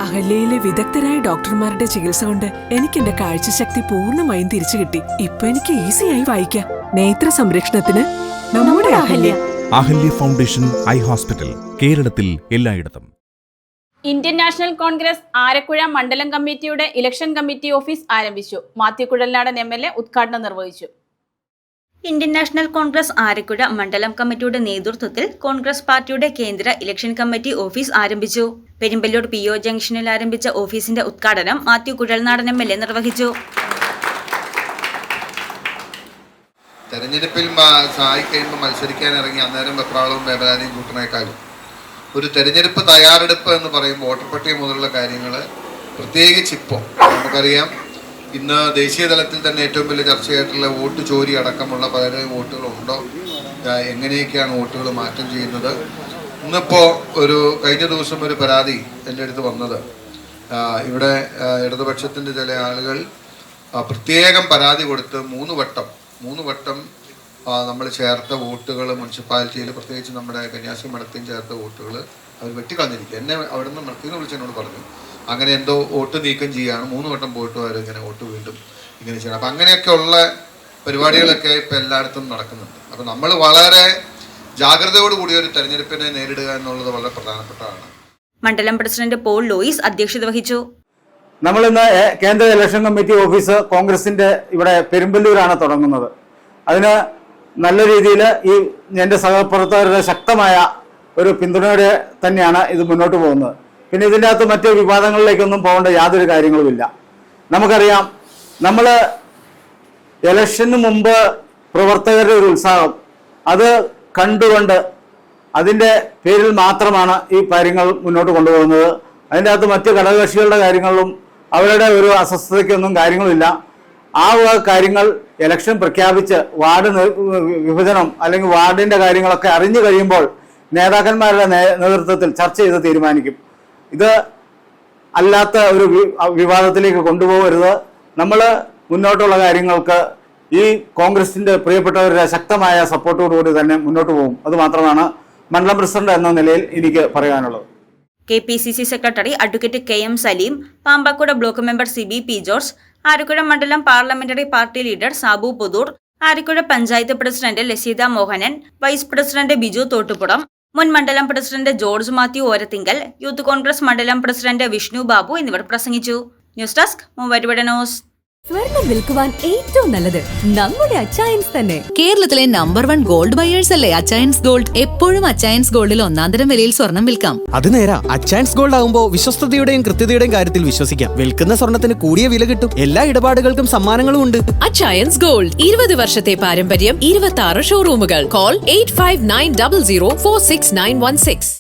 അഹല്യയിലെ വിദഗ്ധരായ ഡോക്ടർമാരുടെ ചികിത്സ കൊണ്ട് എനിക്ക് എന്റെ കാഴ്ചശക്തി പൂർണ്ണമായും തിരിച്ചു കിട്ടി. ഇപ്പൊ എനിക്ക് ഈസിയായി വായിക്കാം. നേത്ര സംരക്ഷണത്തിന് നമ്മുടെ Ahalya. Ahalya foundation eye hospital, കേരളത്തിൽ എല്ലായിടത്തും. ഇന്ത്യൻ നാഷണൽ കോൺഗ്രസ് ആരക്കുഴ മണ്ഡലം കമ്മിറ്റിയുടെ ഇലക്ഷൻ കമ്മിറ്റി ഓഫീസ് ആരംഭിച്ചു. മാത്യു കുഴൽനാടൻ MLA ഉദ്ഘാടനം നിർവഹിച്ചു. ഇന്ത്യൻ നാഷണൽ കോൺഗ്രസ് ആരക്കുഴ മണ്ഡലം കമ്മിറ്റിയുടെ നേതൃത്വത്തിൽ കോൺഗ്രസ് പാർട്ടിയുടെ കേന്ദ്ര ഇലക്ഷൻ കമ്മിറ്റി ഓഫീസ് ആരംഭിച്ചു. പെരുമ്പല്ലൂർ PO ജംഗ്ഷനിൽ ആരംഭിച്ച ഓഫീസിന്റെ ഉദ്ഘാടനം മാത്യു കുഴൽനാടൻ MLA നിർവഹിച്ചു. തെരഞ്ഞെടുപ്പിൽ കഴിയുമ്പോൾ മത്സരിക്കാൻ ഇറങ്ങി അന്നേരം വെപ്രാളവും വേവലാതിയും കൂട്ടുന്നേക്കാളും ഒരു തെരഞ്ഞെടുപ്പ് തയ്യാറെടുപ്പ് എന്ന് പറയുമ്പോൾ വോട്ടർ പട്ടിക മുതലുള്ള കാര്യങ്ങൾ, പ്രത്യേകിച്ച് ഇപ്പോൾ നമുക്കറിയാം, ഇന്ന് ദേശീയ തലത്തിൽ തന്നെ ഏറ്റവും വലിയ ചർച്ചയായിട്ടുള്ള വോട്ട് ചോരി അടക്കമുള്ള പല വോട്ടുകളുണ്ടോ, എങ്ങനെയൊക്കെയാണ് വോട്ടുകൾ മാറ്റം ചെയ്യുന്നത്. ഇന്നിപ്പോൾ കഴിഞ്ഞ ദിവസം ഒരു പരാതി എൻ്റെ അടുത്ത് വന്നത്, ഇവിടെ ഇടതുപക്ഷത്തിൻ്റെ ചില ആളുകൾ പ്രത്യേകം പരാതി കൊടുത്ത് മൂന്ന് വട്ടം നമ്മൾ ചേർത്ത വോട്ടുകൾ മുനിസിപ്പാലിറ്റിയിൽ, പ്രത്യേകിച്ച് നമ്മുടെ കന്യാസി മഠത്തിൽ ചേർത്ത വോട്ടുകൾ അവർ വെട്ടിക്കളഞ്ഞിരിക്കുക. എന്നെ അവിടെ നിന്ന് മഠത്തിൽ നിന്ന് വിളിച്ചെന്നോട് പറഞ്ഞു, അങ്ങനെ എന്തോ വോട്ട് നീക്കം ചെയ്യുകയാണ്, 3 വട്ടം പോയിട്ട് വരും ഇങ്ങനെ വോട്ട് വീണ്ടും ഇങ്ങനെ ചെയ്യണം. അപ്പം അങ്ങനെയൊക്കെയുള്ള പരിപാടികളൊക്കെ ഇപ്പം എല്ലായിടത്തും നടക്കുന്നുണ്ട്. അപ്പം നമ്മൾ വളരെ ജാഗ്രതയോടുകൂടി ഒരു തെരഞ്ഞെടുപ്പിനെ നേരിടുക എന്നുള്ളത് വളരെ പ്രധാനപ്പെട്ടതാണ്. മണ്ഡലം പ്രസിഡന്റ് പോൾ ലൂയിസ് അധ്യക്ഷത വഹിച്ചു. നമ്മളിന്ന് കേന്ദ്ര ഇലക്ഷൻ കമ്മിറ്റി ഓഫീസ് കോൺഗ്രസിന്റെ ഇവിടെ പെരുമ്പല്ലൂരാണ് തുടങ്ങുന്നത്. അതിന് നല്ല രീതിയിൽ എൻ്റെ സഹപ്രവർത്തകരുടെ ശക്തമായ ഒരു പിന്തുണയോടെ തന്നെയാണ് ഇത് മുന്നോട്ട് പോകുന്നത്. പിന്നെ ഇതിൻ്റെ അകത്ത് മറ്റ് വിവാദങ്ങളിലേക്കൊന്നും പോകേണ്ട യാതൊരു കാര്യങ്ങളുമില്ല. നമുക്കറിയാം, നമ്മൾ ഇലക്ഷന് മുമ്പ് പ്രവർത്തകരുടെ ഒരു ഉത്സാഹം അത് കണ്ടുകൊണ്ട് അതിൻ്റെ പേരിൽ മാത്രമാണ് ഈ കാര്യങ്ങൾ മുന്നോട്ട് കൊണ്ടുപോകുന്നത്. അതിൻ്റെ അകത്ത് മറ്റ് ഘടകകക്ഷികളുടെ കാര്യങ്ങളിലും അവരുടെ ഒരു അസ്വസ്ഥതയ്ക്കൊന്നും കാര്യങ്ങളില്ല. ആ കാര്യങ്ങൾ ഇലക്ഷൻ പ്രഖ്യാപിച്ച് വാർഡ് വിഭജനം അല്ലെങ്കിൽ വാർഡിൻ്റെ കാര്യങ്ങളൊക്കെ അറിഞ്ഞു കഴിയുമ്പോൾ നേതാക്കന്മാരുടെ നേതൃത്വത്തിൽ ചർച്ച ചെയ്ത് തീരുമാനിക്കും. ഇത് അല്ലാത്ത ഒരു വിവാദത്തിലേക്ക് കൊണ്ടുപോകരുത്. നമ്മൾ മുന്നോട്ടുള്ള കാര്യങ്ങൾക്ക് ഈ കോൺഗ്രസിന്റെ പ്രിയപ്പെട്ടവരുടെ ശക്തമായ സപ്പോർട്ടോടുകൂടി തന്നെ മുന്നോട്ട് പോകും. അതുമാത്രമാണ് മണ്ഡലം പ്രസിഡന്റ് എന്ന നിലയിൽ എനിക്ക് പറയാനുള്ളത്. KPCC secretary advocate KM Saleem, Pampakuda block member CB P George, Arakuzha മണ്ഡലം parliamentary party leader Sabu Puthoor, Arakuzha panchayat president Laseetha Mohanan, vice president Biju Thottupuram, മുൻ മണ്ഡലം president George Mathew Orathinkal, youth Congress മണ്ഡലം പ്രസിഡന്റ് വിഷ്ണു ബാബു എന്നിവർ പ്രസംഗിച്ചു. News desk Muvattupuzha news. സ്വർണം വിൽക്കുവാൻ ഏറ്റവും നല്ലത് നമ്മുടെ അച്ചയൻസ് തന്നെ. കേരളത്തിലെ നമ്പർ 1 ഗോൾഡ് ബയേഴ്സ് അല്ലേ അച്ചയൻസ് ഗോൾഡ്. എപ്പോഴും അച്ചയൻസ് ഗോൾഡിൽ ഒന്നാന്തരം വിലയിൽ സ്വർണം വിൽക്കാം. അത് നേരാ. അച്ചയൻസ് ഗോൾഡ് ആകുമ്പോൾ വിശ്വസ്തതയുടെയും കൃത്യതയുടെയും കാര്യത്തിൽ വിശ്വസിക്കാം. വിൽക്കുന്ന സ്വർണത്തിന് കൂടിയ വില കിട്ടും. എല്ലാ ഇടപാടുകൾക്കും സമ്മാനങ്ങളും ഉണ്ട്. അച്ചയൻസ് ഗോൾഡ്, 20 വർഷത്തെ പാരമ്പര്യം, 26 ഷോറൂമുകൾ. കോൾ 8590046916.